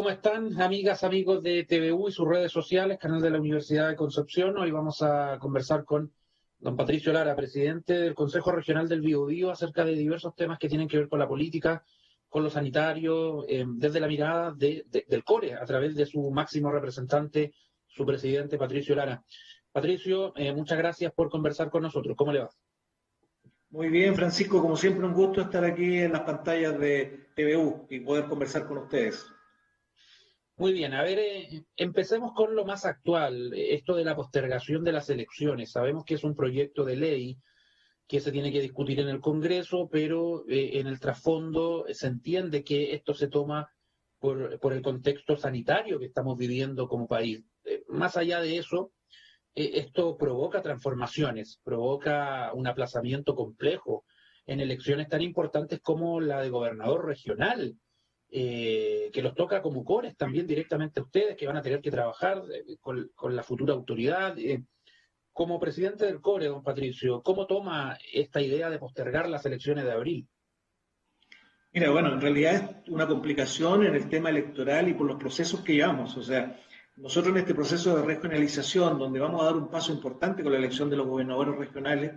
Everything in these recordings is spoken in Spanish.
¿Cómo están, amigas, amigos de TVU y sus redes sociales, canal de la Universidad de Concepción? Hoy vamos a conversar con don Patricio Lara, presidente del Consejo Regional del Biobío, acerca de diversos temas que tienen que ver con la política, con lo sanitario, desde la mirada del CORE, a través de su máximo representante, su presidente, Patricio Lara. Patricio, muchas gracias por conversar con nosotros. ¿Cómo le va? Muy bien, Francisco, como siempre un gusto estar aquí en las pantallas de TVU y poder conversar con ustedes. Muy bien, a ver, empecemos con lo más actual, esto de la postergación de las elecciones. Sabemos que es un proyecto de ley que se tiene que discutir en el Congreso, pero en el trasfondo se entiende que esto se toma por el contexto sanitario que estamos viviendo como país. Más allá de eso, esto provoca transformaciones, provoca un aplazamiento complejo en elecciones tan importantes como la de gobernador regional, que los toca como cores también directamente a ustedes, que van a tener que trabajar con la futura autoridad. Como presidente del CORE, don Patricio, ¿cómo toma esta idea de postergar las elecciones de abril? Mira, bueno, en realidad es una complicación en el tema electoral y por los procesos que llevamos. O sea, nosotros en este proceso de regionalización, donde vamos a dar un paso importante con la elección de los gobernadores regionales,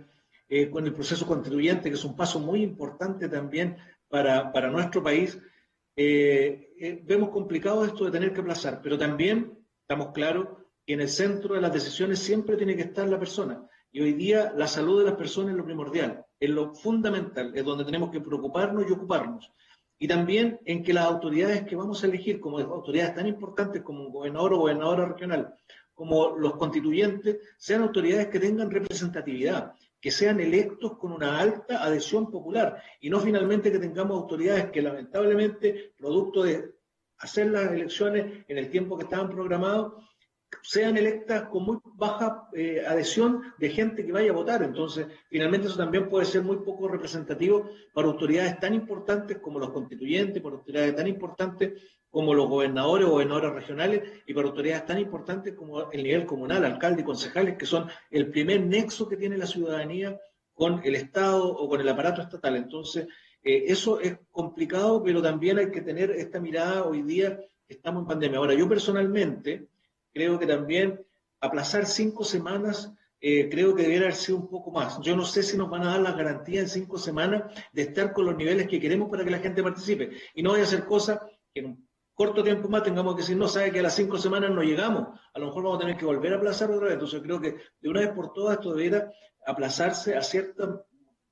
con el proceso constituyente, que es un paso muy importante también para nuestro país, vemos complicado esto de tener que aplazar, pero también estamos claros que en el centro de las decisiones siempre tiene que estar la persona. Y hoy día la salud de las personas es lo primordial, es lo fundamental, es donde tenemos que preocuparnos y ocuparnos. Y también en que las autoridades que vamos a elegir, como autoridades tan importantes como un gobernador o gobernadora regional, como los constituyentes, sean autoridades que tengan representatividad, que sean electos con una alta adhesión popular y no finalmente que tengamos autoridades que lamentablemente, producto de hacer las elecciones en el tiempo que estaban programados, sean electas con muy baja adhesión de gente que vaya a votar. Entonces, finalmente eso también puede ser muy poco representativo para autoridades tan importantes como los constituyentes, para autoridades tan importantes como los gobernadores o gobernadoras regionales y para autoridades tan importantes como el nivel comunal, alcalde y concejales, que son el primer nexo que tiene la ciudadanía con el Estado o con el aparato estatal. Entonces, eso es complicado, pero también hay que tener esta mirada hoy día que estamos en pandemia. Ahora, yo personalmente creo que también aplazar 5 semanas, creo que debería haber sido un poco más. Yo no sé si nos van a dar las garantías en 5 semanas de estar con los niveles que queremos para que la gente participe. Y no vaya a ser cosas que en un corto tiempo más tengamos que decir, no, sabe que a las 5 semanas no llegamos. A lo mejor vamos a tener que volver a aplazar otra vez. Entonces creo que de una vez por todas esto debería aplazarse a cierta,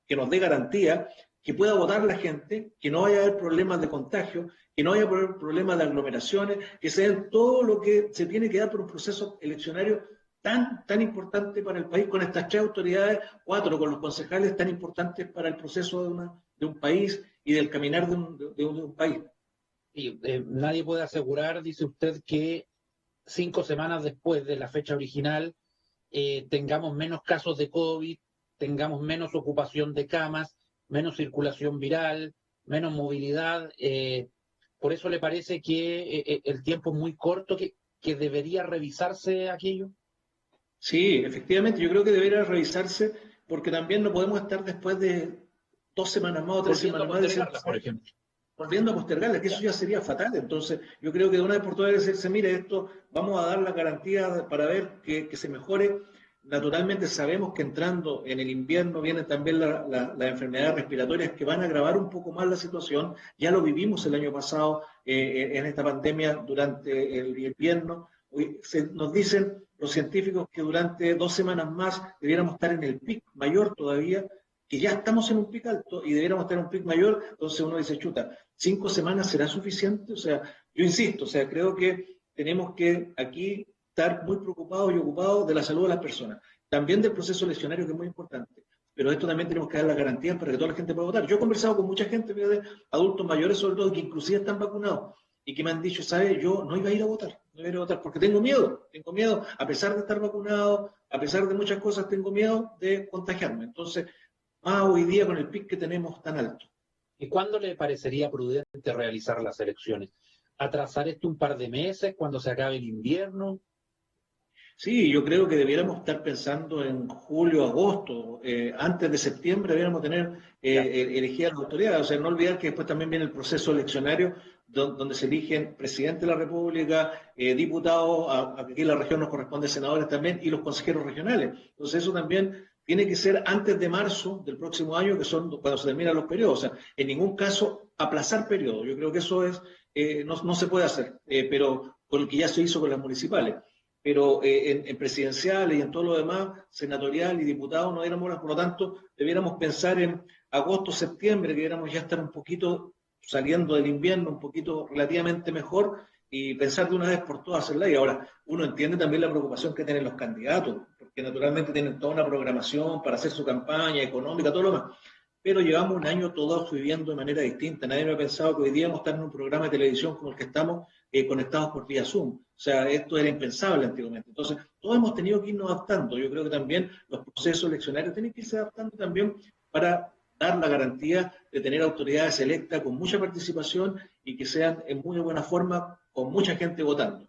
que nos dé garantía, que pueda votar la gente, que no vaya a haber problemas de contagio, que no haya problemas de aglomeraciones, que se den todo lo que se tiene que dar por un proceso eleccionario tan importante para el país, con estas 3 autoridades, 4 con los concejales tan importantes para el proceso de un país y del caminar de un país. Y, nadie puede asegurar, dice usted, que 5 semanas después de la fecha original tengamos menos casos de COVID, tengamos menos ocupación de camas, menos circulación viral, menos movilidad. ¿Por eso le parece que el tiempo es muy corto, que debería revisarse aquello? Sí, efectivamente, yo creo que debería revisarse porque también no podemos estar después de 2 semanas más o 3 semanas más Postergarlas, por ejemplo. volviendo a postergarla, que eso ya sería fatal. Entonces, yo creo que de una vez por todas debe decirse, mire, esto vamos a dar la garantía para ver que se mejore. Naturalmente sabemos que entrando en el invierno vienen también las enfermedades respiratorias que van a agravar un poco más la situación. Ya lo vivimos el año pasado en esta pandemia durante el invierno. Nos dicen los científicos que durante 2 semanas más debiéramos estar en el pic mayor todavía, que ya estamos en un pic alto y debiéramos estar en un pic mayor. Entonces uno dice, chuta, 5 semanas será suficiente. O sea, yo insisto, o sea, creo que tenemos que aquí estar muy preocupados y ocupados de la salud de las personas, también del proceso eleccionario, que es muy importante, pero esto también tenemos que dar las garantías para que toda la gente pueda votar. Yo he conversado con mucha gente, adultos mayores sobre todo, que inclusive están vacunados y que me han dicho, ¿sabe? Yo no iba a ir a votar, no iba a ir a votar porque tengo miedo, a pesar de estar vacunado, a pesar de muchas cosas, tengo miedo de contagiarme. Entonces, más hoy día con el pic que tenemos tan alto. ¿Y cuándo le parecería prudente realizar las elecciones? ¿Atrasar esto un par de meses cuando se acabe el invierno? Sí, yo creo que debiéramos estar pensando en julio, agosto, antes de septiembre debiéramos tener elegidas las autoridades. O sea, no olvidar que después también viene el proceso eleccionario donde se eligen presidente de la República, diputados, aquí en la región nos corresponde senadores también, y los consejeros regionales. Entonces eso también tiene que ser antes de marzo del próximo año, que son cuando se terminan los periodos. O sea, en ningún caso aplazar periodos. Yo creo que eso es no se puede hacer, pero con el que ya se hizo con las municipales. Pero en presidenciales y en todo lo demás, senatorial y diputado, no diéramos horas, por lo tanto, debiéramos pensar en agosto, septiembre, que debiéramos ya estar un poquito saliendo del invierno, un poquito relativamente mejor, y pensar de una vez por todas hacerla. Y ahora, uno entiende también la preocupación que tienen los candidatos, porque naturalmente tienen toda una programación para hacer su campaña económica, todo lo demás. Pero llevamos un año todos viviendo de manera distinta. Nadie me ha pensado que hoy día vamos a estar en un programa de televisión como el que estamos, conectados por vía Zoom. O sea, esto era impensable antiguamente. Entonces, todos hemos tenido que irnos adaptando. Yo creo que también los procesos eleccionarios tienen que irse adaptando también para dar la garantía de tener autoridades electas con mucha participación y que sean en muy buena forma, con mucha gente votando.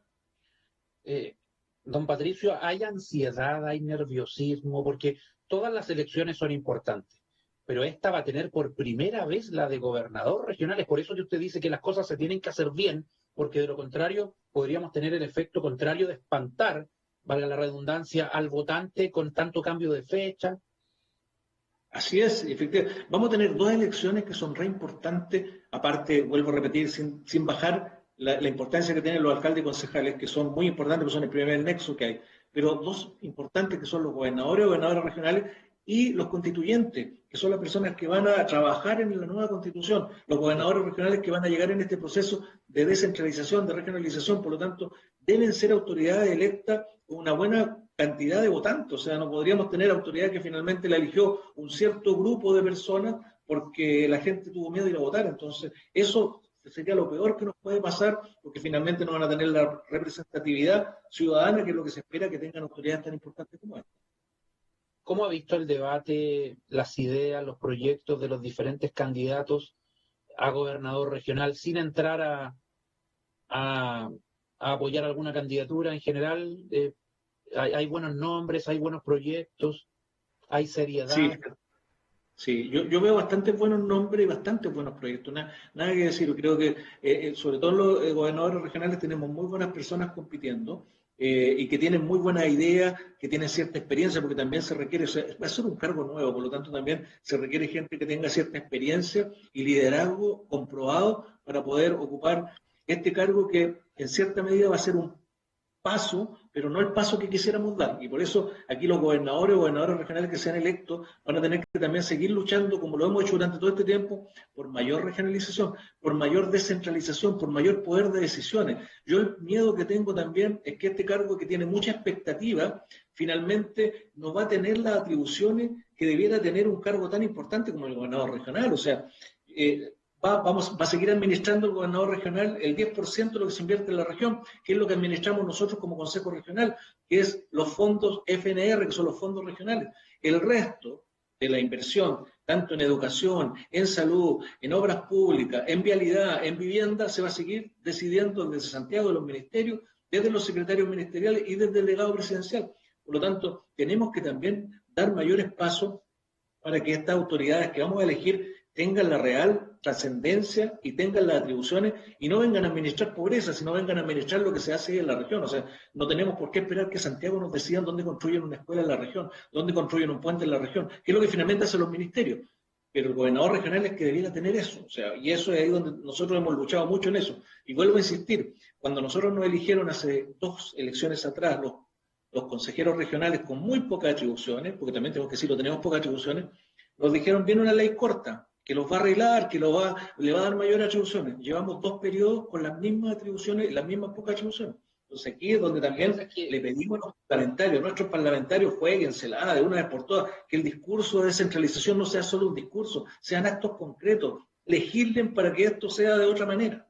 Don Patricio, ¿hay ansiedad, hay nerviosismo? Porque todas las elecciones son importantes, pero esta va a tener por primera vez la de gobernador regional. Es por eso que usted dice que las cosas se tienen que hacer bien, porque de lo contrario podríamos tener el efecto contrario de espantar, valga la redundancia, al votante con tanto cambio de fecha. Así es, efectivamente. Vamos a tener dos elecciones que son re importantes, aparte, vuelvo a repetir, sin bajar la importancia que tienen los alcaldes y concejales, que son muy importantes, que son el primer nexo que hay, pero dos importantes que son los gobernadores o gobernadoras regionales y los constituyentes, que son las personas que van a trabajar en la nueva constitución, los gobernadores regionales que van a llegar en este proceso de descentralización, de regionalización, por lo tanto, deben ser autoridades electas con una buena cantidad de votantes. O sea, no podríamos tener autoridad que finalmente la eligió un cierto grupo de personas porque la gente tuvo miedo de ir a votar. Entonces, eso sería lo peor que nos puede pasar, porque finalmente no van a tener la representatividad ciudadana, que es lo que se espera que tengan autoridades tan importantes como esta. ¿Cómo ha visto el debate, las ideas, los proyectos de los diferentes candidatos a gobernador regional sin entrar a apoyar alguna candidatura en general? Hay buenos nombres, hay buenos proyectos, hay Sí, seriedad. sí, yo veo bastantes buenos nombres y bastantes buenos proyectos, nada que decir. Creo que sobre todo los gobernadores regionales tenemos muy buenas personas compitiendo y que tienen muy buenas ideas, que tienen cierta experiencia, porque también se requiere, o sea, va a ser un cargo nuevo, por lo tanto también se requiere gente que tenga cierta experiencia y liderazgo comprobado para poder ocupar este cargo que en cierta medida va a ser un paso, pero no el paso que quisiéramos dar. Y por eso aquí los gobernadores o gobernadores regionales que sean electos van a tener que también seguir luchando, como lo hemos hecho durante todo este tiempo, por mayor regionalización, por mayor descentralización, por mayor poder de decisiones. Yo el miedo que tengo también es que este cargo, que tiene mucha expectativa, finalmente no va a tener las atribuciones que debiera tener un cargo tan importante como el gobernador regional. O sea, va a seguir administrando el gobernador regional el 10% de lo que se invierte en la región, que es lo que administramos nosotros como Consejo Regional, que es los fondos FNR, que son los fondos regionales. El resto de la inversión, tanto en educación, en salud, en obras públicas, en vialidad, en vivienda, se va a seguir decidiendo desde Santiago de los ministerios, desde los secretarios ministeriales y desde el delegado presidencial. Por lo tanto, tenemos que también dar mayores pasos para que estas autoridades que vamos a elegir tengan la real trascendencia y tengan las atribuciones y no vengan a administrar pobreza, sino vengan a administrar lo que se hace en la región. O sea, no tenemos por qué esperar que Santiago nos decidan dónde construyen una escuela en la región, dónde construyen un puente en la región, que es lo que finalmente hacen los ministerios. Pero el gobernador regional es que debiera tener eso. O sea, y eso es ahí donde nosotros hemos luchado mucho en eso. Y vuelvo a insistir, cuando nosotros nos eligieron hace 2 elecciones atrás los consejeros regionales con muy pocas atribuciones, porque también tenemos que decirlo, tenemos pocas atribuciones, nos dijeron, viene una ley corta, que los va a arreglar, que le va a dar mayores atribuciones. Llevamos 2 periodos con las mismas atribuciones y las mismas pocas atribuciones. Entonces aquí es donde también le pedimos a los parlamentarios, nuestros parlamentarios, jueguensela de una vez por todas, que el discurso de descentralización no sea solo un discurso, sean actos concretos, legislen para que esto sea de otra manera.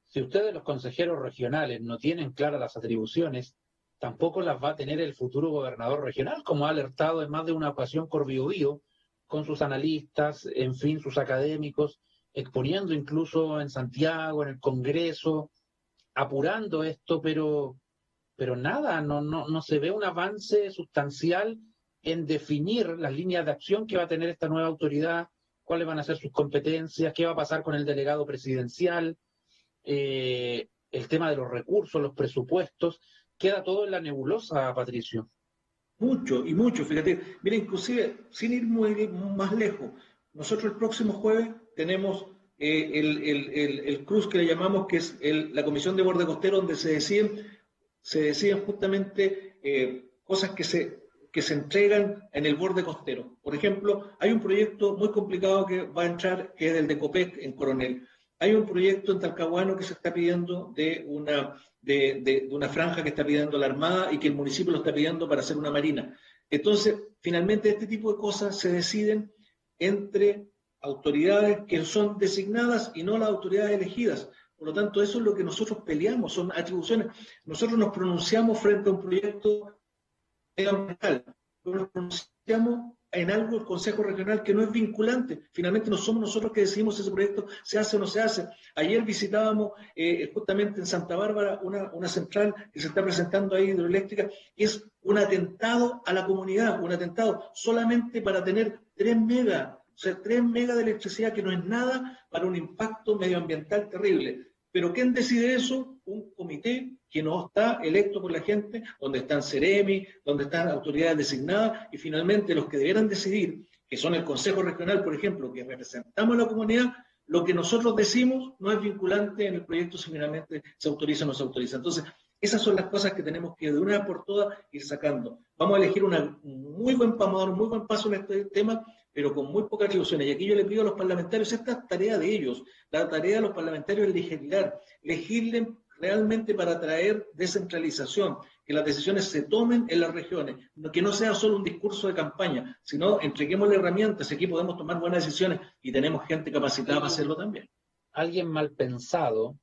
Si ustedes, los consejeros regionales, no tienen claras las atribuciones, tampoco las va a tener el futuro gobernador regional, como ha alertado en más de una ocasión Corbiobío, con sus analistas, en fin, sus académicos, exponiendo incluso en Santiago, en el Congreso, apurando esto, pero nada, no se ve un avance sustancial en definir las líneas de acción que va a tener esta nueva autoridad, cuáles van a ser sus competencias, qué va a pasar con el delegado presidencial. el tema de los recursos, los presupuestos, queda todo en la nebulosa, Patricio. Mucho y mucho, fíjate. Mira, inclusive, sin ir muy más lejos, nosotros el próximo jueves tenemos el CRUZ que le llamamos, que es la Comisión de Borde Costero, donde se deciden justamente cosas que se entregan en el borde costero. Por ejemplo, hay un proyecto muy complicado que va a entrar, que es el de Copec en Coronel. Hay un proyecto en Talcahuano que se está pidiendo de una franja que está pidiendo la Armada y que el municipio lo está pidiendo para hacer una marina. Entonces, finalmente este tipo de cosas se deciden entre autoridades que son designadas y no las autoridades elegidas. Por lo tanto, eso es lo que nosotros peleamos, son atribuciones. Nosotros nos pronunciamos frente a un proyecto medioambiental, pero nos pronunciamos en algo el Consejo Regional que no es vinculante. Finalmente no somos nosotros que decidimos si ese proyecto se hace o no se hace. Ayer visitábamos justamente en Santa Bárbara una central que se está presentando ahí hidroeléctrica, que es un atentado a la comunidad, un atentado solamente para tener 3 megas, o sea, 3 megas de electricidad, que no es nada para un impacto medioambiental terrible. Pero ¿quién decide eso? Un comité que no está electo por la gente, donde están Ceremi, donde están autoridades designadas, y finalmente los que debieran decidir, que son el Consejo Regional, por ejemplo, que representamos a la comunidad, lo que nosotros decimos no es vinculante en el proyecto si finalmente se autoriza o no se autoriza. Entonces, esas son las cosas que tenemos que de una vez por todas ir sacando. Vamos a elegir vamos a dar un muy buen paso en este tema, pero con muy pocas atribuciones. Y aquí yo le pido a los parlamentarios, esta es tarea de ellos, la tarea de los parlamentarios es legislen realmente para traer descentralización, que las decisiones se tomen en las regiones, que no sea solo un discurso de campaña, sino entreguémosle herramientas, aquí podemos tomar buenas decisiones y tenemos gente capacitada para hacerlo también. Alguien mal pensado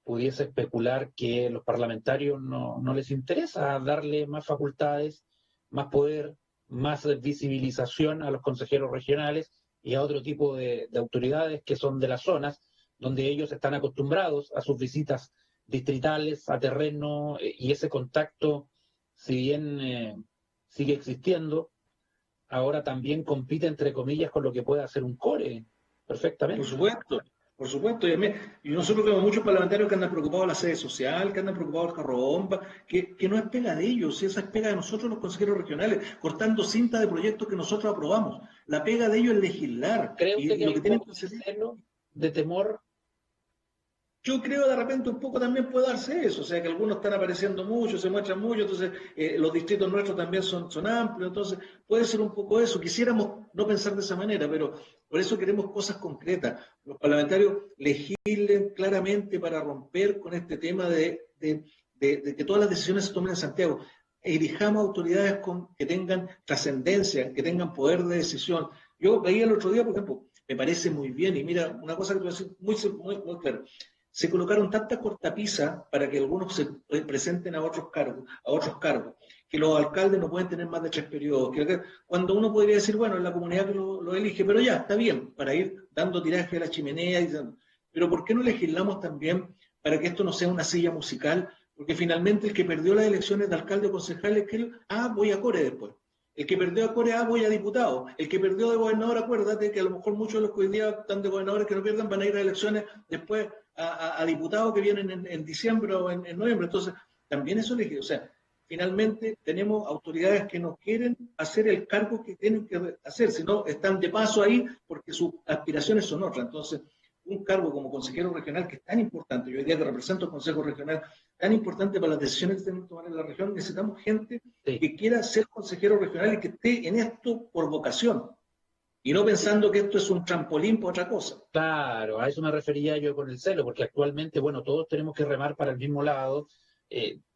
pudiese especular que a los parlamentarios no les interesa darle más facultades, más poder, más visibilización a los consejeros regionales y a otro tipo de autoridades que son de las zonas donde ellos están acostumbrados a sus visitas distritales, a terreno, y ese contacto, si bien sigue existiendo, ahora también compite, entre comillas, con lo que puede hacer un core, Por perfectamente. supuesto, por supuesto. Y nosotros tenemos muchos parlamentarios que andan preocupados de la sede social, que andan preocupados del carro bomba, que no es pega de ellos, esa es pega de nosotros los consejeros regionales, cortando cinta de proyectos que nosotros aprobamos. La pega de ellos es legislar. ¿Cree usted que Y lo hay que un tienen poco que de hacer, celo, de temor? yo creo de repente un poco también puede darse eso, o sea que algunos están apareciendo mucho, se muestran mucho, entonces los distritos nuestros también son amplios, entonces puede ser un poco eso. Quisiéramos no pensar de esa manera, pero por eso queremos cosas concretas. Los parlamentarios legislen claramente para romper con este tema de que todas las decisiones se tomen en Santiago. Elijamos autoridades que tengan trascendencia, que tengan poder de decisión. Yo veía el otro día, por ejemplo, me parece muy bien, y mira, una cosa que te voy a decir muy claro, se colocaron tantas cortapisas para que algunos se presenten a otros cargos, que los alcaldes no pueden tener más de 3 periodos, cuando uno podría decir, bueno, es la comunidad que lo elige, pero ya, está bien, para ir dando tiraje a la chimenea, pero ¿por qué no legislamos también para que esto no sea una silla musical? Porque finalmente el que perdió las elecciones de alcalde o concejal es que voy a Core después. El que perdió a Core, voy a diputado. El que perdió de gobernador, acuérdate que a lo mejor muchos de los que hoy día están de gobernadores que no pierdan van a ir a elecciones después a diputados que vienen en diciembre o en noviembre. Entonces, también eso elegido. O sea, finalmente tenemos autoridades que no quieren hacer el cargo que tienen que hacer, sino están de paso ahí porque sus aspiraciones son otras. Entonces, un cargo como consejero regional, que es tan importante, yo hoy día que represento el Consejo Regional, tan importante para las decisiones que tenemos que tomar en la región, necesitamos gente Sí. que quiera ser consejero regional y que esté en esto por vocación, y no pensando que esto es un trampolín para otra cosa. Claro, a eso me refería yo con el celo, porque actualmente, bueno, todos tenemos que remar para el mismo lado,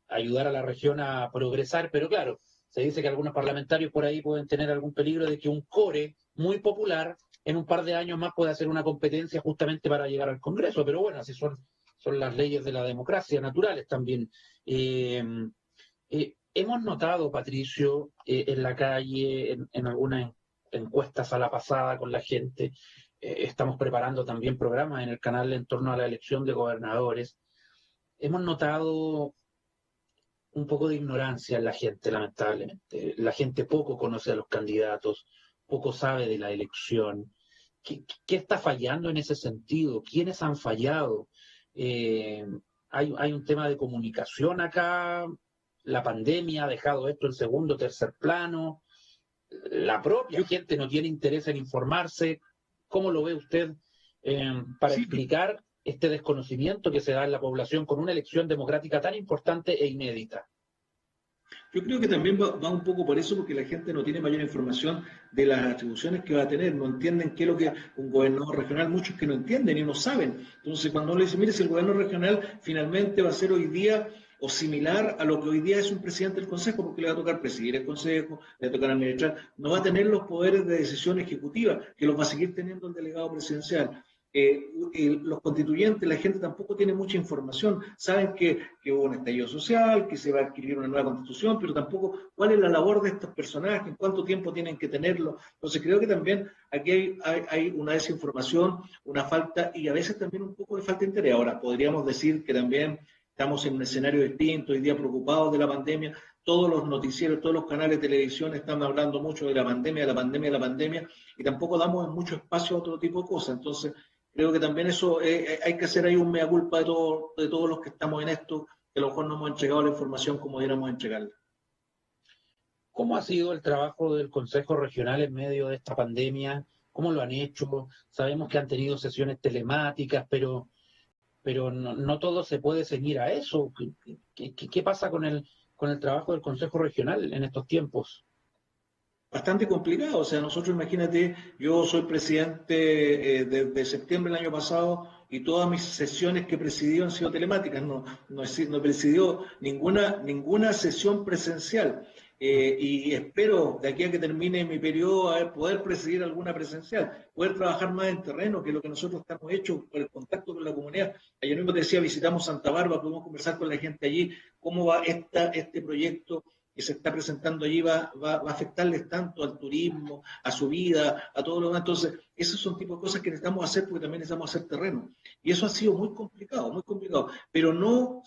ayudar a la región a progresar, pero claro, se dice que algunos parlamentarios por ahí pueden tener algún peligro de que un core muy popular en un par de años más pueda hacer una competencia justamente para llegar al Congreso, pero bueno, así son las leyes de la democracia naturales también. Hemos notado, Patricio, en la calle, en algunas encuestas a la pasada con la gente, estamos preparando también programas en el canal en torno a la elección de gobernadores. Hemos notado un poco de ignorancia en la gente, lamentablemente. La gente poco conoce a los candidatos, poco sabe de la elección. ¿Qué está fallando en ese sentido? ¿Quiénes han fallado? Hay un tema de comunicación acá, la pandemia ha dejado esto en segundo, tercer plano, la propia gente no tiene interés en informarse. ¿Cómo lo ve usted para Sí, explicar este desconocimiento que se da en la población con una elección democrática tan importante e inédita? yo creo que también va un poco por eso, porque la gente no tiene mayor información de las atribuciones que va a tener, no entienden qué es lo que un gobernador regional, muchos que no entienden y no saben. Entonces, cuando uno le dice, mire, si el gobernador regional finalmente va a ser hoy día o similar a lo que hoy día es un presidente del Consejo, porque le va a tocar presidir el Consejo, le va a tocar administrar, no va a tener los poderes de decisión ejecutiva, que los va a seguir teniendo el delegado presidencial. Los constituyentes, la gente tampoco tiene mucha información, saben que hubo un estallido social, que se va a adquirir una nueva constitución, pero tampoco cuál es la labor de estos personajes, en cuánto tiempo tienen que tenerlo. Entonces creo que también aquí hay una desinformación, una falta y a veces también un poco de falta de interés. Ahora, podríamos decir que también estamos en un escenario distinto, hoy día preocupados de la pandemia, todos los noticieros, todos los canales de televisión están hablando mucho de la pandemia, de la pandemia, de la pandemia, y tampoco damos mucho espacio a otro tipo de cosas. Entonces, creo que también eso hay que hacer ahí un mea culpa de todos los que estamos en esto, que a lo mejor no hemos entregado la información como debiéramos entregarla. ¿Cómo ha sido el trabajo del Consejo Regional en medio de esta pandemia? ¿Cómo lo han hecho? Sabemos que han tenido sesiones telemáticas, pero no todo se puede ceñir a eso. ¿Qué pasa con el trabajo del Consejo Regional en estos tiempos? Bastante complicado, o sea, nosotros imagínate, yo soy presidente desde septiembre del año pasado y todas mis sesiones que he presidido han sido telemáticas, no he presidido ninguna sesión presencial. Y espero de aquí a que termine mi periodo poder presidir alguna presencial, poder trabajar más en terreno, que es lo que nosotros estamos hechos por el contacto con la comunidad. Ayer mismo te decía, visitamos Santa Bárbara, pudimos conversar con la gente allí, cómo va este proyecto que se está presentando allí va a afectarles tanto al turismo, a su vida, a todo lo demás. Entonces, esos son tipos de cosas que necesitamos hacer porque también necesitamos hacer terreno. Y eso ha sido muy complicado, muy complicado. Pero no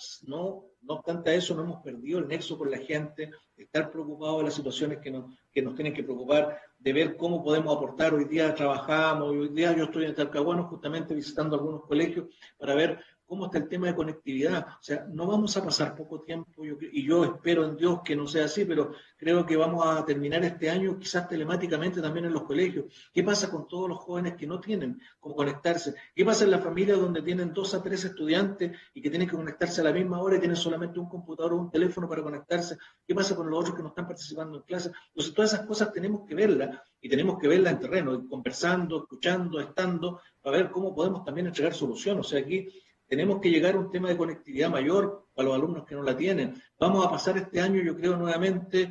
obstante a eso, no hemos perdido el nexo con la gente, de estar preocupados de las situaciones que nos tienen que preocupar, de ver cómo podemos aportar. Hoy día trabajamos, hoy día yo estoy en Talcahuano justamente visitando algunos colegios para ver cómo está el tema de conectividad. O sea, no vamos a pasar poco tiempo, y yo espero en Dios que no sea así, pero creo que vamos a terminar este año quizás telemáticamente también en los colegios. ¿Qué pasa con todos los jóvenes que no tienen cómo conectarse? ¿Qué pasa en las familias donde tienen 2 a 3 estudiantes y que tienen que conectarse a la misma hora y tienen solamente un computador o un teléfono para conectarse? ¿Qué pasa con los otros que no están participando en clases? Entonces, todas esas cosas tenemos que verlas y tenemos que verlas en terreno, conversando, escuchando, estando, para ver cómo podemos también entregar soluciones. O sea, aquí tenemos que llegar a un tema de conectividad mayor para los alumnos que no la tienen. Vamos a pasar este año, yo creo, nuevamente,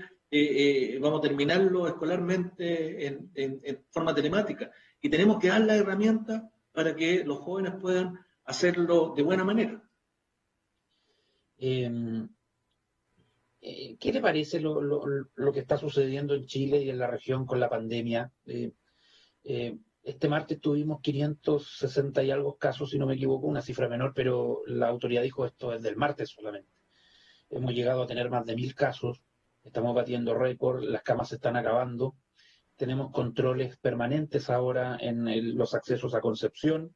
vamos a terminarlo escolarmente en forma telemática. Y tenemos que dar las herramientas para que los jóvenes puedan hacerlo de buena manera. Eh, ¿Qué le parece lo que está sucediendo en Chile y en la región con la pandemia? Este martes tuvimos 560 y algo casos, si no me equivoco, una cifra menor, pero la autoridad dijo esto es del martes solamente. Hemos llegado a tener más de 1000 casos, estamos batiendo récord, las camas se están acabando, tenemos controles permanentes ahora en los accesos a Concepción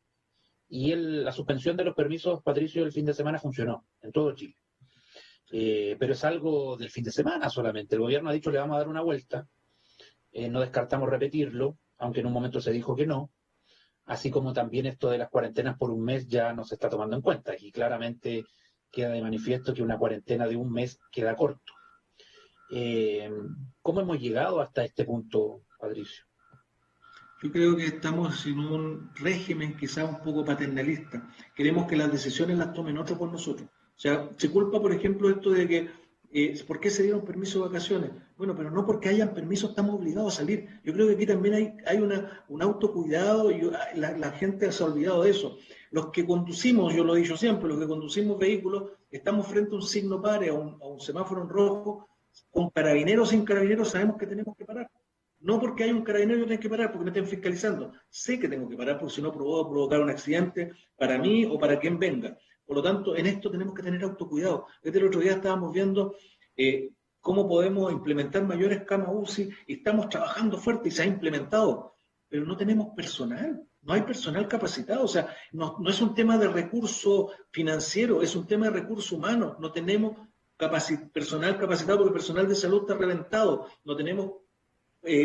y la suspensión de los permisos, Patricio, el fin de semana funcionó en todo Chile. Pero es algo del fin de semana solamente. El gobierno ha dicho le vamos a dar una vuelta, no descartamos repetirlo, aunque en un momento se dijo que no, así como también esto de las cuarentenas por un mes ya no se está tomando en cuenta y claramente queda de manifiesto que una cuarentena de un mes queda corto. Eh, ¿Cómo hemos llegado hasta este punto, Patricio? Yo creo que estamos en un régimen quizá un poco paternalista. Queremos que las decisiones las tomen otros por nosotros. O sea, se culpa, por ejemplo, esto de que, ¿por qué se dieron permisos de vacaciones? Bueno, pero no porque hayan permisos estamos obligados a salir. Yo creo que aquí también hay un autocuidado y la gente se ha olvidado de eso. Los que conducimos, yo lo he dicho siempre, los que conducimos vehículos, estamos frente a un signo pare, a un semáforo en rojo, con carabineros o sin carabineros sabemos que tenemos que parar. No porque hay un carabinero yo tengo que parar porque me estén fiscalizando. Sé que tengo que parar porque si no puedo provocar un accidente para mí o para quien venga. Por lo tanto, en esto tenemos que tener autocuidado. Desde el otro día estábamos viendo cómo podemos implementar mayores camas UCI y estamos trabajando fuerte y se ha implementado, pero no tenemos personal. no hay personal capacitado, o sea, no es un tema de recurso financiero, es un tema de recurso humano. No tenemos personal capacitado porque el personal de salud está reventado, no tenemos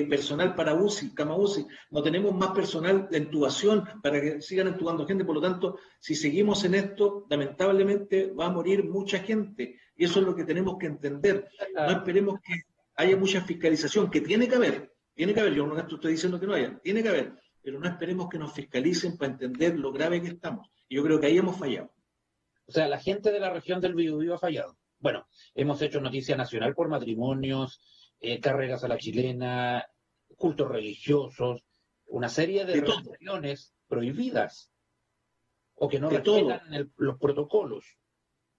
personal para UCI, cama UCI, no tenemos más personal de intubación para que sigan intubando gente, por lo tanto, si seguimos en esto, lamentablemente va a morir mucha gente, y eso es lo que tenemos que entender. No esperemos que haya mucha fiscalización, que tiene que haber, yo no estoy diciendo que no haya, tiene que haber, pero no esperemos que nos fiscalicen para entender lo grave que estamos. Y yo creo que ahí hemos fallado. O sea, la gente de la región del Biobío ha fallado. Bueno, hemos hecho noticia nacional por matrimonios, carreras a la chilena, cultos religiosos, una serie de religiones prohibidas o que no respetan los protocolos.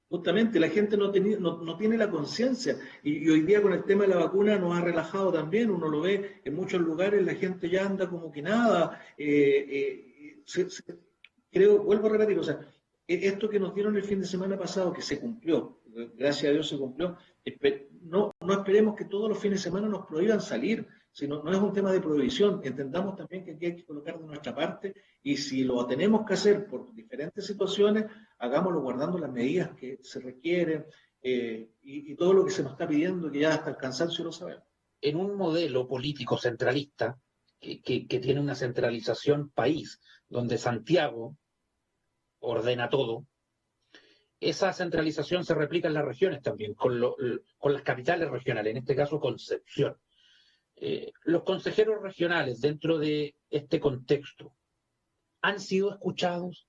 Justamente, la gente no tiene la conciencia. Y hoy día con el tema de la vacuna nos ha relajado también. Uno lo ve en muchos lugares, la gente ya anda como que nada. Creo, vuelvo a repetir, o sea, esto que nos dieron el fin de semana pasado, que se cumplió, gracias a Dios se cumplió, no esperemos que todos los fines de semana nos prohíban salir, sino no es un tema de prohibición, entendamos también que aquí hay que colocar de nuestra parte y si lo tenemos que hacer por diferentes situaciones, hagámoslo guardando las medidas que se requieren y todo lo que se nos está pidiendo, que ya hasta el cansancio lo sabemos. En un modelo político centralista, que tiene una centralización país, donde Santiago ordena todo, esa centralización se replica en las regiones también, con las capitales regionales, en este caso Concepción. Los consejeros regionales dentro de este contexto han sido escuchados,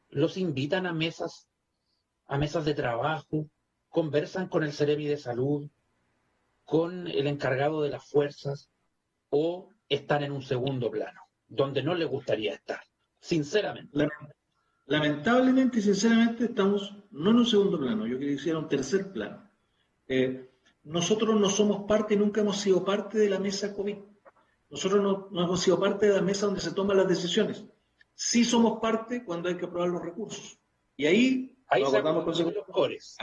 los invitan a mesas de trabajo, conversan con el Seremi de Salud, con el encargado de las fuerzas, o están en un segundo plano, donde no les gustaría estar, sinceramente. Lamentablemente y sinceramente estamos no en un segundo plano, yo quisiera un tercer plano. Nosotros no somos parte, nunca hemos sido parte de la mesa COVID. Nosotros no hemos sido parte de la mesa donde se toman las decisiones. Sí somos parte cuando hay que aprobar los recursos. Y ahí se acuerdan los cores.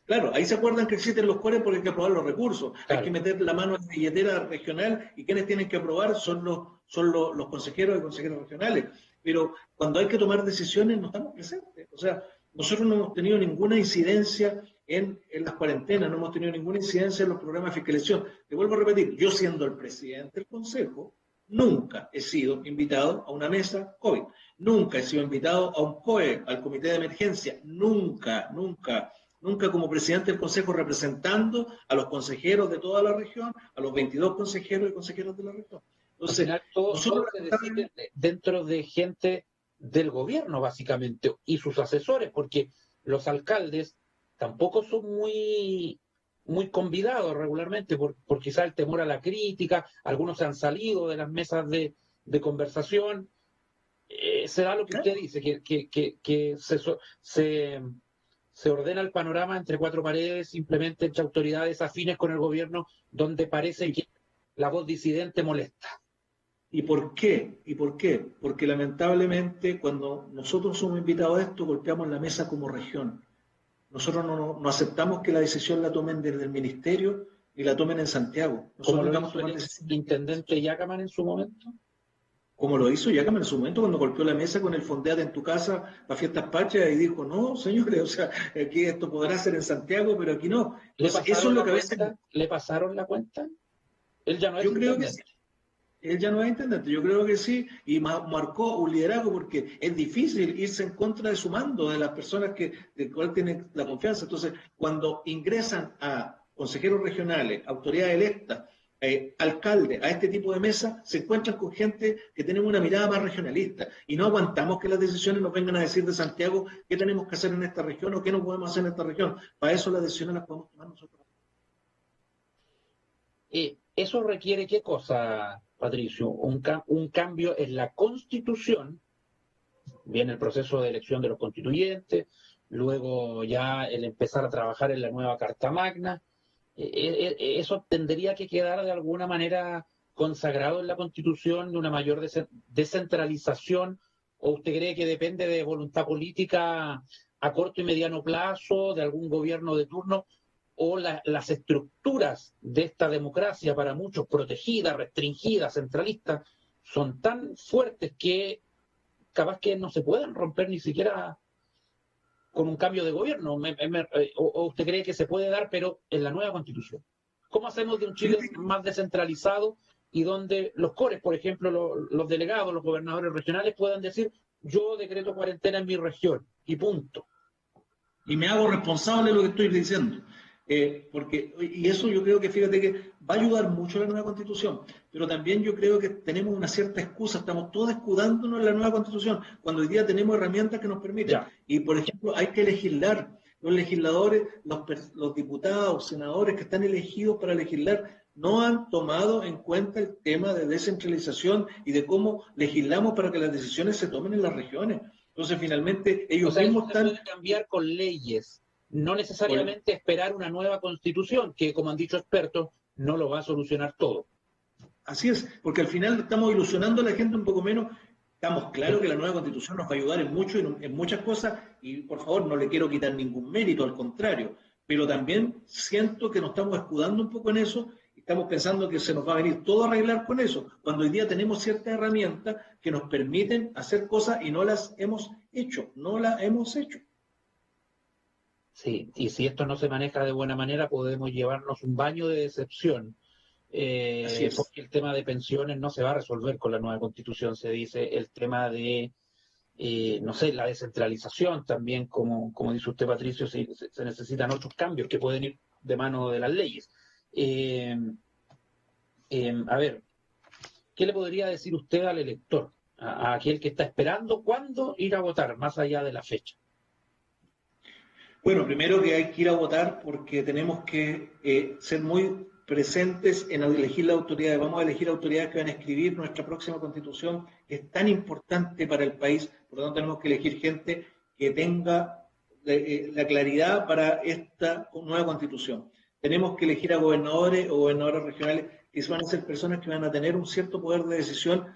Claro, ahí se acuerdan que existen los cores porque hay que aprobar los recursos. Claro. Hay que meter la mano en la billetera regional y quienes tienen que aprobar son los consejeros y consejeros regionales. Pero cuando hay que tomar decisiones no estamos presentes. O sea, nosotros no hemos tenido ninguna incidencia en las cuarentenas, no hemos tenido ninguna incidencia en los programas de fiscalización. Te vuelvo a repetir, yo siendo el presidente del Consejo, nunca he sido invitado a una mesa COVID. Nunca he sido invitado a un COE, al Comité de Emergencia. Nunca como presidente del Consejo representando a los consejeros de toda la región, a los 22 consejeros y consejeras de la región. Entonces, todo se decide dentro de gente del gobierno, básicamente, y sus asesores, porque los alcaldes tampoco son muy convidados regularmente por quizá el temor a la crítica, algunos se han salido de las mesas de conversación. Se da lo que usted dice, que se ordena el panorama entre cuatro paredes, simplemente entre autoridades afines con el gobierno, donde parece que la voz disidente molesta. ¿Y por qué? Porque lamentablemente cuando nosotros somos invitados a esto, golpeamos la mesa como región. Nosotros no aceptamos que la decisión la tomen desde el ministerio y la tomen en Santiago. Nosotros ¿Como lo hizo el intendente Yacaman en su momento? Como lo hizo Yacaman en su momento cuando golpeó la mesa con el Fondeate en tu casa para Fiestas Patrias y dijo, no, señores, o sea, aquí esto podrá ser en Santiago, pero aquí no. Entonces, eso es lo que a veces... ¿Le pasaron la cuenta? Él ya no es intendente. Creo que sí. Él ya no es intendente, yo creo que sí, y marcó un liderazgo porque es difícil irse en contra de su mando, de las personas de cual tienen la confianza. Entonces, cuando ingresan a consejeros regionales, autoridades electas, alcaldes, a este tipo de mesa, se encuentran con gente que tiene una mirada más regionalista y no aguantamos que las decisiones nos vengan a decir de Santiago qué tenemos que hacer en esta región o qué no podemos hacer en esta región. Para eso las decisiones las podemos tomar nosotros. ¿Eso requiere qué cosa, Patricio? Un cambio en la Constitución, viene el proceso de elección de los constituyentes, luego ya el empezar a trabajar en la nueva Carta Magna. Eso tendría que quedar de alguna manera consagrado en la Constitución de una mayor descentralización, ¿o usted cree que depende de voluntad política a corto y mediano plazo, de algún gobierno de turno, o las estructuras de esta democracia, para muchos protegida, restringida, centralista, son tan fuertes que capaz que no se pueden romper ni siquiera con un cambio de gobierno. ¿O usted cree que se puede dar, pero en la nueva Constitución? ¿Cómo hacemos de un Chile más descentralizado y donde los cores, por ejemplo, los delegados, los gobernadores regionales puedan decir, yo decreto cuarentena en mi región y punto? Y me hago responsable de lo que estoy diciendo. Y eso yo creo que, fíjate que va a ayudar mucho la nueva Constitución, pero también yo creo que tenemos una cierta excusa, estamos todos escudándonos en la nueva Constitución, cuando hoy día tenemos herramientas que nos permiten. Ya. Y, por ejemplo, hay que legislar. Los legisladores, los diputados, senadores que están elegidos para legislar, no han tomado en cuenta el tema de descentralización y de cómo legislamos para que las decisiones se tomen en las regiones. Entonces, finalmente, ellos mismos eso están... se puede cambiar con leyes, no necesariamente esperar una nueva Constitución, que, como han dicho expertos, no lo va a solucionar todo. Así es, porque al final estamos ilusionando a la gente un poco menos. Estamos claros que la nueva Constitución nos va a ayudar en mucho, en muchas cosas, y por favor no le quiero quitar ningún mérito, al contrario, pero también siento que nos estamos escudando un poco en eso, y estamos pensando que se nos va a venir todo a arreglar con eso, cuando hoy día tenemos ciertas herramientas que nos permiten hacer cosas y no las hemos hecho. Sí, y si esto no se maneja de buena manera, podemos llevarnos un baño de decepción. Porque el tema de pensiones no se va a resolver con la nueva Constitución, se dice, el tema de, no sé, la descentralización también, como dice usted, Patricio, se necesitan otros cambios que pueden ir de mano de las leyes. A ver, ¿qué le podría decir usted al elector, a aquel que está esperando cuándo ir a votar, más allá de la fecha? Bueno, primero que hay que ir a votar porque tenemos que ser muy presentes en elegir las autoridades. Vamos a elegir autoridades que van a escribir nuestra próxima Constitución, que es tan importante para el país. Por lo tanto, tenemos que elegir gente que tenga la claridad para esta nueva Constitución. Tenemos que elegir a gobernadores o gobernadoras regionales que van a ser personas que van a tener un cierto poder de decisión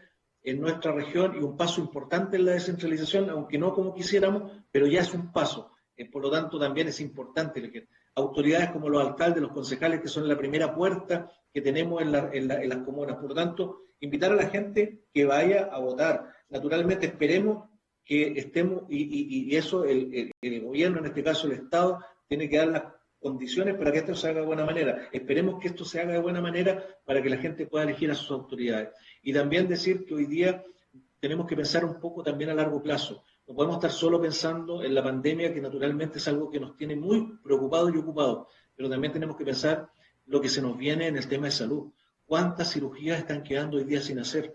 en nuestra región y un paso importante en la descentralización, aunque no como quisiéramos, pero ya es un paso. Por lo tanto, también es importante elegir autoridades como los alcaldes, los concejales, que son la primera puerta que tenemos en las comunas. Por lo tanto, invitar a la gente que vaya a votar. Naturalmente, esperemos que estemos, y eso el gobierno, en este caso el Estado, tiene que dar las condiciones para que esto se haga de buena manera. Esperemos que esto se haga de buena manera para que la gente pueda elegir a sus autoridades. Y también decir que hoy día tenemos que pensar un poco también a largo plazo. No podemos estar solo pensando en la pandemia, que naturalmente es algo que nos tiene muy preocupados y ocupados, pero también tenemos que pensar lo que se nos viene en el tema de salud. ¿Cuántas cirugías están quedando hoy día sin hacer?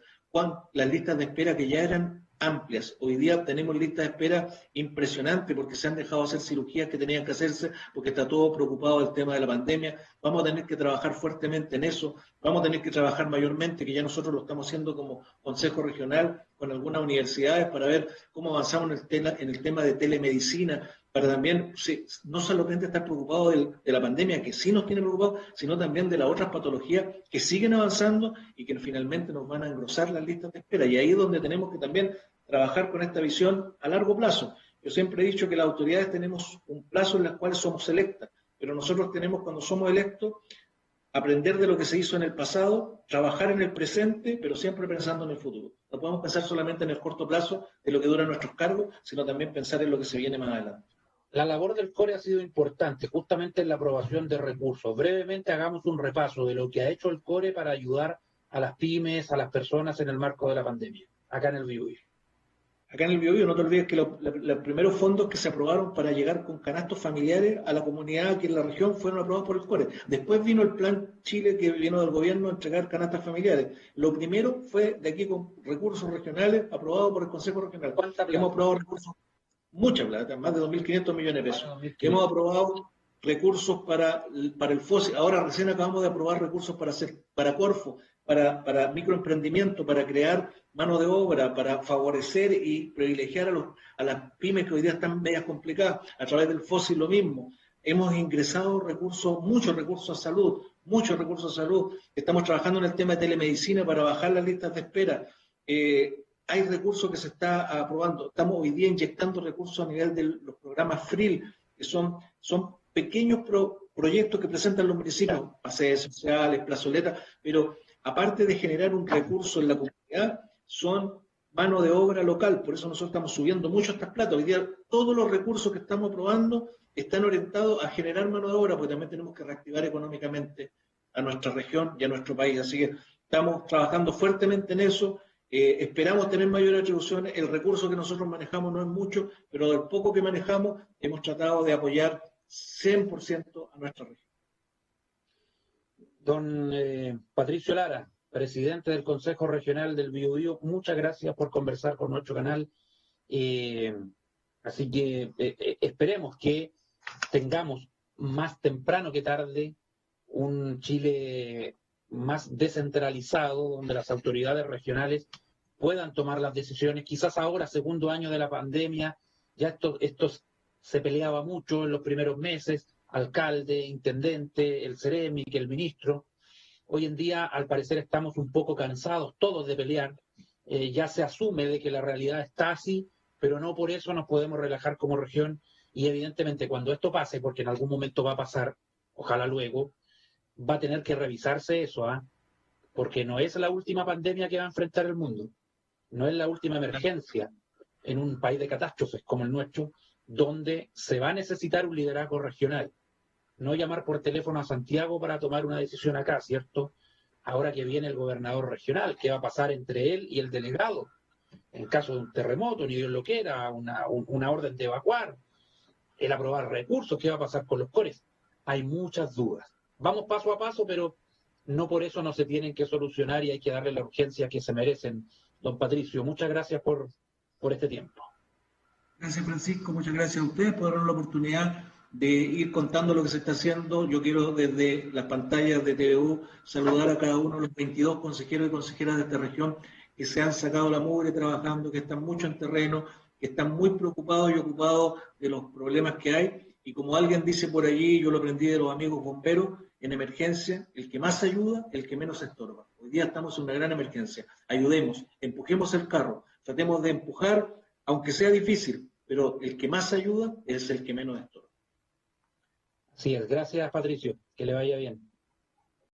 Las listas de espera que ya eran amplias. Hoy día tenemos listas de espera impresionantes porque se han dejado hacer cirugías que tenían que hacerse porque está todo preocupado del tema de la pandemia. Vamos a tener que trabajar fuertemente en eso. Vamos a tener que trabajar mayormente, que ya nosotros lo estamos haciendo como Consejo Regional con algunas universidades para ver cómo avanzamos en el tema de telemedicina, para también no solamente estar preocupados de la pandemia, que sí nos tiene preocupados, sino también de las otras patologías que siguen avanzando y que finalmente nos van a engrosar las listas de espera. Y ahí es donde tenemos que también trabajar con esta visión a largo plazo. Yo siempre he dicho que las autoridades tenemos un plazo en el cual somos electas, pero nosotros tenemos, cuando somos electos, aprender de lo que se hizo en el pasado, trabajar en el presente, pero siempre pensando en el futuro. No podemos pensar solamente en el corto plazo de lo que duran nuestros cargos, sino también pensar en lo que se viene más adelante. La labor del CORE ha sido importante, justamente en la aprobación de recursos. Brevemente hagamos un repaso de lo que ha hecho el CORE para ayudar a las pymes, a las personas en el marco de la pandemia, acá en el Biobío. Acá en el Biobío, no te olvides que los primeros fondos que se aprobaron para llegar con canastos familiares a la comunidad aquí en la región fueron aprobados por el CORE. Después vino el Plan Chile, que vino del gobierno a entregar canastas familiares. Lo primero fue de aquí con recursos regionales aprobados por el Consejo Regional. ¿Cuánta plata? Hemos aprobado recursos, mucha plata, más de 2.500 millones de pesos. Hemos aprobado recursos para el FOSI. Ahora recién acabamos de aprobar recursos para Corfo, para microemprendimiento, para crear mano de obra, para favorecer y privilegiar a las pymes que hoy día están medias complicadas. A través del FOSI lo mismo. Hemos ingresado muchos recursos a salud. Estamos trabajando en el tema de telemedicina para bajar las listas de espera. Hay recursos que se está aprobando. Estamos hoy día inyectando recursos a nivel de los programas FRIL, que son pequeños proyectos que presentan los municipios, paseos sociales, plazoletas, pero aparte de generar un recurso en la comunidad, son mano de obra local. Por eso nosotros estamos subiendo mucho estas plata. Hoy día todos los recursos que estamos aprobando están orientados a generar mano de obra, porque también tenemos que reactivar económicamente a nuestra región y a nuestro país. Así que estamos trabajando fuertemente en eso. Esperamos tener mayores atribuciones. El recurso que nosotros manejamos no es mucho, pero del poco que manejamos hemos tratado de apoyar 100% a nuestra región. Don Patricio Lara, presidente del Consejo Regional del Biobío, muchas gracias por conversar con nuestro canal. Así que esperemos que tengamos más temprano que tarde un Chile más descentralizado, donde las autoridades regionales puedan tomar las decisiones. Quizás ahora, segundo año de la pandemia, ya esto se peleaba mucho en los primeros meses, alcalde, intendente, el CEREMIC, el ministro. Hoy en día, al parecer, estamos un poco cansados todos de pelear. Ya se asume de que la realidad está así, pero no por eso nos podemos relajar como región. Y evidentemente, cuando esto pase, porque en algún momento va a pasar, ojalá luego, va a tener que revisarse eso, ¿ah? Porque no es la última pandemia que va a enfrentar el mundo, no es la última emergencia en un país de catástrofes como el nuestro, donde se va a necesitar un liderazgo regional. No llamar por teléfono a Santiago para tomar una decisión acá, ¿cierto? Ahora que viene el gobernador regional, ¿qué va a pasar entre él y el delegado? En caso de un terremoto, ni Dios lo quiera, una orden de evacuar, el aprobar recursos, ¿qué va a pasar con los cores? Hay muchas dudas. Vamos paso a paso, pero no por eso no se tienen que solucionar y hay que darle la urgencia que se merecen. Don Patricio, muchas gracias por este tiempo. Gracias, Francisco. Muchas gracias a ustedes por darnos la oportunidad de ir contando lo que se está haciendo. Yo quiero desde las pantallas de TVU saludar a cada uno de los 22 consejeros y consejeras de esta región que se han sacado la mugre trabajando, que están mucho en terreno, que están muy preocupados y ocupados de los problemas que hay. Y como alguien dice por allí, yo lo aprendí de los amigos bomberos, en emergencia, el que más ayuda, el que menos estorba. Hoy día estamos en una gran emergencia. Ayudemos, empujemos el carro, tratemos de empujar, aunque sea difícil, pero el que más ayuda es el que menos estorba. Así es, gracias Patricio, que le vaya bien.